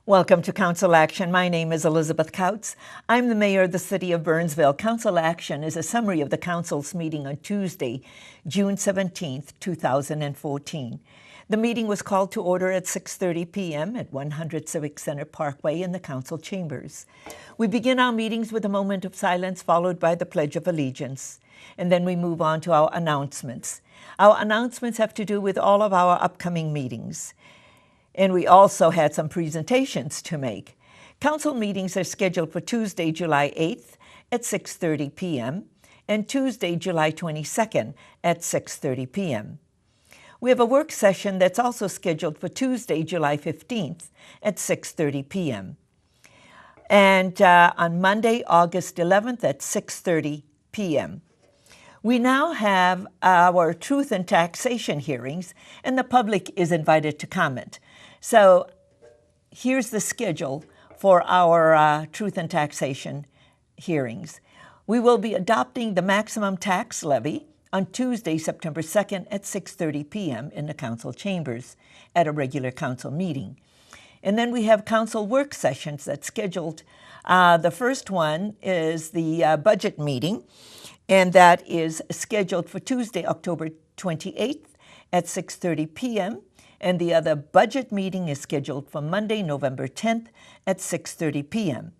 Welcome to Council Action. My name is Elizabeth Kautz. I'm the mayor of the city of Burnsville. Council Action is a summary of the council's meeting on Tuesday, June 17th, 2014. The meeting was called to order at 6:30 p.m. at 100 Civic Center Parkway in the council chambers. We begin our meetings with a moment of silence followed by the Pledge of Allegiance, and then we move on to our announcements. Our announcements have to do with all of our upcoming meetings. And we also had some presentations to make. Council meetings are scheduled for Tuesday, July 8th at 6:30 p.m. and Tuesday, July 22nd at 6:30 p.m. We have a work session that's also scheduled for Tuesday, July 15th at 6:30 p.m. and on Monday, August 11th at 6:30 p.m. We now have our truth and taxation hearings, and the public is invited to comment. So here's the schedule for our truth and taxation hearings. We will be adopting the maximum tax levy on Tuesday, September 2nd at 6:30 p.m. in the council chambers at a regular council meeting. And then we have council work sessions that's scheduled. The first one is the budget meeting, and that is scheduled for Tuesday, October 28th at 6:30 p.m. And the other budget meeting is scheduled for Monday, November 10th at 6:30 p.m.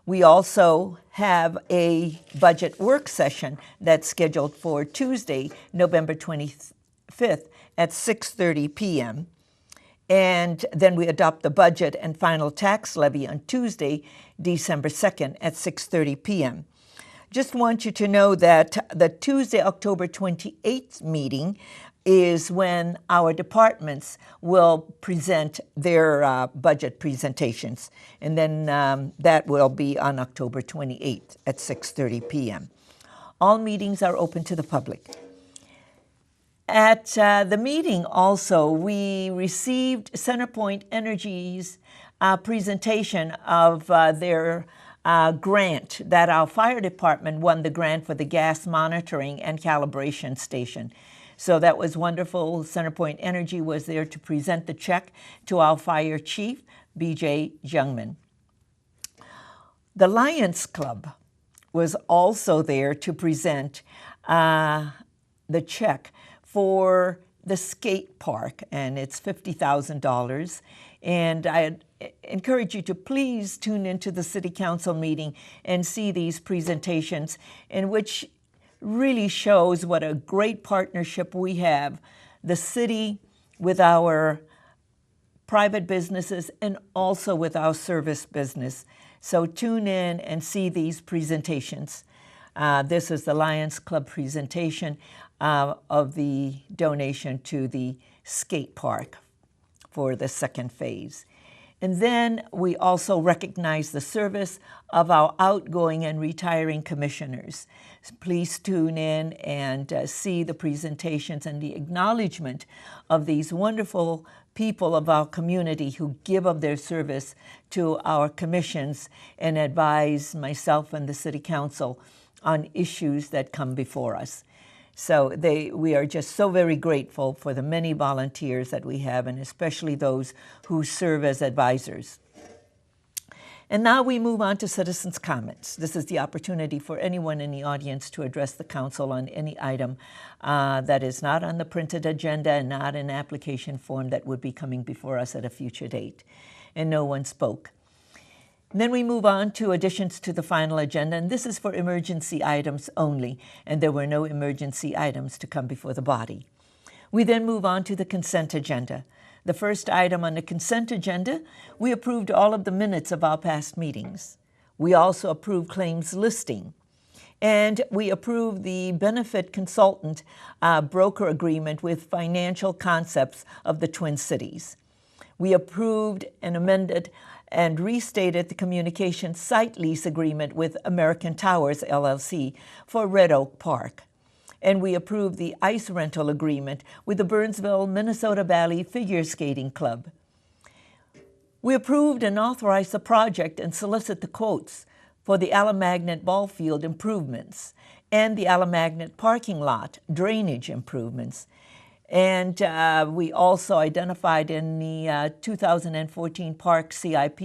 We also have a budget work session that's scheduled for Tuesday, November 25th at 6:30 p.m. And then we adopt the budget and final tax levy on Tuesday, December 2nd at 6:30 p.m. Just want you to know that the Tuesday, October 28th meeting is when our departments will present their budget presentations. And then that will be on October 28th at 6:30 p.m. All meetings are open to the public. At the meeting also, we received CenterPoint Energy's presentation of their grant that our fire department won the grant for the gas monitoring and calibration station. So that was wonderful. CenterPoint Energy was there to present the check to our fire chief, B.J. Jungman. The Lions Club was also there to present the check for the skate park, and it's $50,000. And I encourage you to please tune into the City Council meeting and see these presentations, in which really shows what a great partnership we have, the city with our private businesses and also with our service business. So tune in and see these presentations. This is the Lions Club presentation of the donation to the skate park for the second phase. And then we also recognize the service of our outgoing and retiring commissioners. Please tune in and see the presentations and the acknowledgement of these wonderful people of our community who give of their service to our commissions and advise myself and the City Council on issues that come before us. So we are just so very grateful for the many volunteers that we have, and especially those who serve as advisors. And now we move on to citizens' comments. This is the opportunity for anyone in the audience to address the council on any item that is not on the printed agenda and not an application form that would be coming before us at a future date. And no one spoke. And then we move on to additions to the final agenda, and this is for emergency items only, and there were no emergency items to come before the body. We then move on to the consent agenda. The first item on the consent agenda, we approved all of the minutes of our past meetings. We also approved claims listing, and we approved the benefit consultant broker agreement with Financial Concepts of the Twin Cities. We approved and amended and restated the communication site lease agreement with American Towers, LLC, for Red Oak Park. And we approved the ice rental agreement with the Burnsville, Minnesota Valley Figure Skating Club. We approved and authorized the project and solicit the quotes for the Alamagnet ball field improvements and the Alamagnet parking lot drainage improvements. And we also identified in the 2014 Park CIP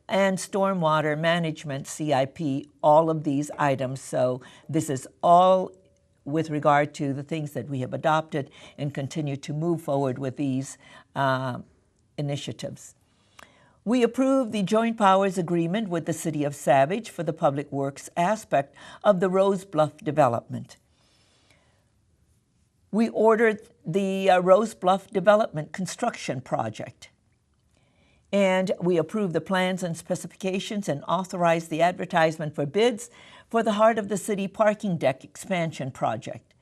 and Stormwater Management CIP all of these items. So this is all with regard to the things that we have adopted and continue to move forward with these initiatives. We approved the joint powers agreement with the City of Savage for the public works aspect of the Rose Bluff development. We ordered the Rose Bluff development construction project. And we approved the plans and specifications and authorized the advertisement for bids for the Heart of the City parking deck expansion project.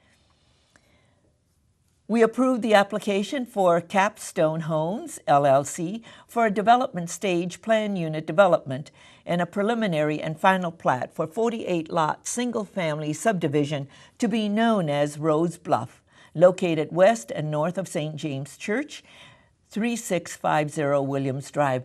We approved the application for Capstone Homes, LLC, for a development stage plan unit development and a preliminary and final plat for 48-lot single-family subdivision to be known as Rose Bluff, located west and north of St. James Church, 3650 Williams Drive.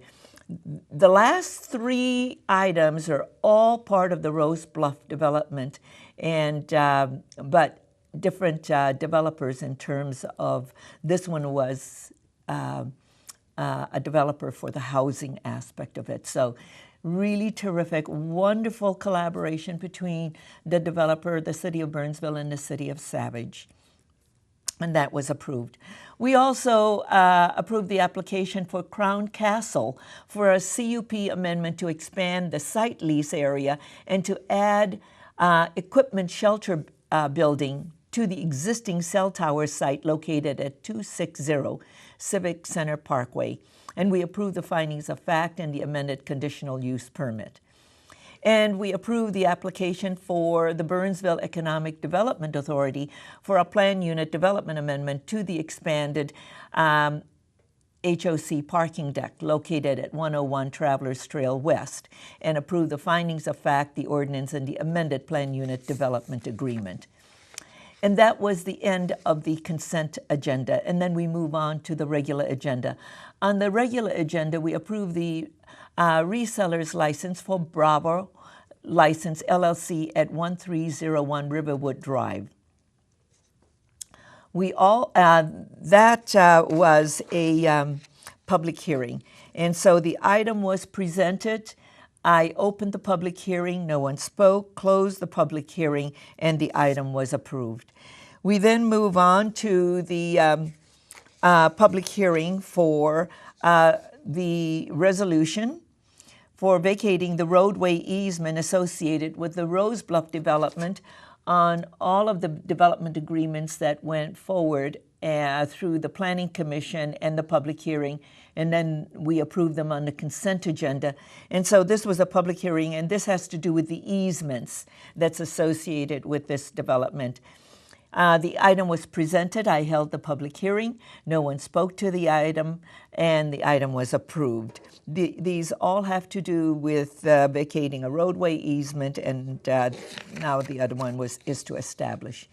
The last three items are all part of the Rose Bluff development, and but different developers in terms of this one was a developer for the housing aspect of it. So really terrific, wonderful collaboration between the developer, the City of Burnsville, and the City of Savage. And that was approved. We also approved the application for Crown Castle for a CUP amendment to expand the site lease area and to add equipment shelter building to the existing cell tower site located at 260 Civic Center Parkway. And we approved the findings of fact and the amended conditional use permit. And we approved the application for the Burnsville Economic Development Authority for a plan unit development amendment to the expanded HOC parking deck located at 101 Travelers Trail West, and approved the findings of fact, the ordinance, and the amended plan unit development agreement. And that was the end of the consent agenda. And then we move on to the regular agenda. On the regular agenda, we approved the reseller's license for Bravo License LLC at 1301 Riverwood Drive. That was a public hearing. And so the item was presented. I opened the public hearing, no one spoke, closed the public hearing, and the item was approved. We then move on to the public hearing for the resolution for vacating the roadway easement associated with the Rose Bluff development on all of the development agreements that went forward through the Planning Commission and the public hearing, and then we approved them on the consent agenda. And so this was a public hearing, and this has to do with the easements that's associated with this development. The item was presented. I held the public hearing. No one spoke to the item, and the item was approved. These all have to do with vacating a roadway easement, and now the other one is to establish.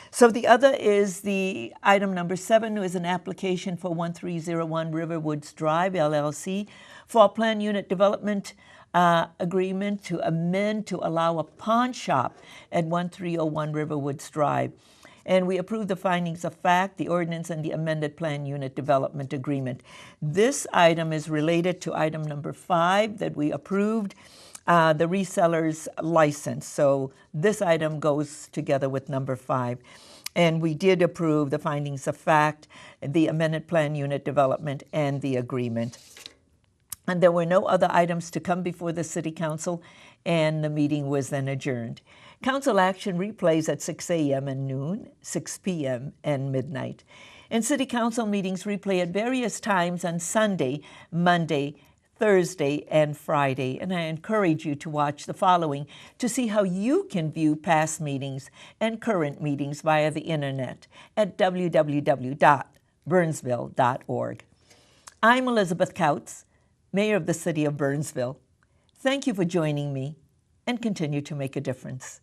So the other is the item number 7, is an application for 1301 Riverwoods Drive, LLC, for a plan unit development agreement to amend to allow a pawn shop at 1301 Riverwoods Drive. And we approved the findings of fact, the ordinance, and the amended plan unit development agreement. This item is related to item number 5 that we approved, the reseller's license. So this item goes together with number 5. And we did approve the findings of fact, the amended plan unit development, and the agreement. And there were no other items to come before the City Council, and the meeting was then adjourned. Council action replays at 6 a.m. and noon, 6 p.m. and midnight. And City Council meetings replay at various times on Sunday, Monday, Thursday, and Friday. And I encourage you to watch the following to see how you can view past meetings and current meetings via the internet at www.burnsville.org. I'm Elizabeth Kautz, Mayor of the City of Burnsville. Thank you for joining me, and continue to make a difference.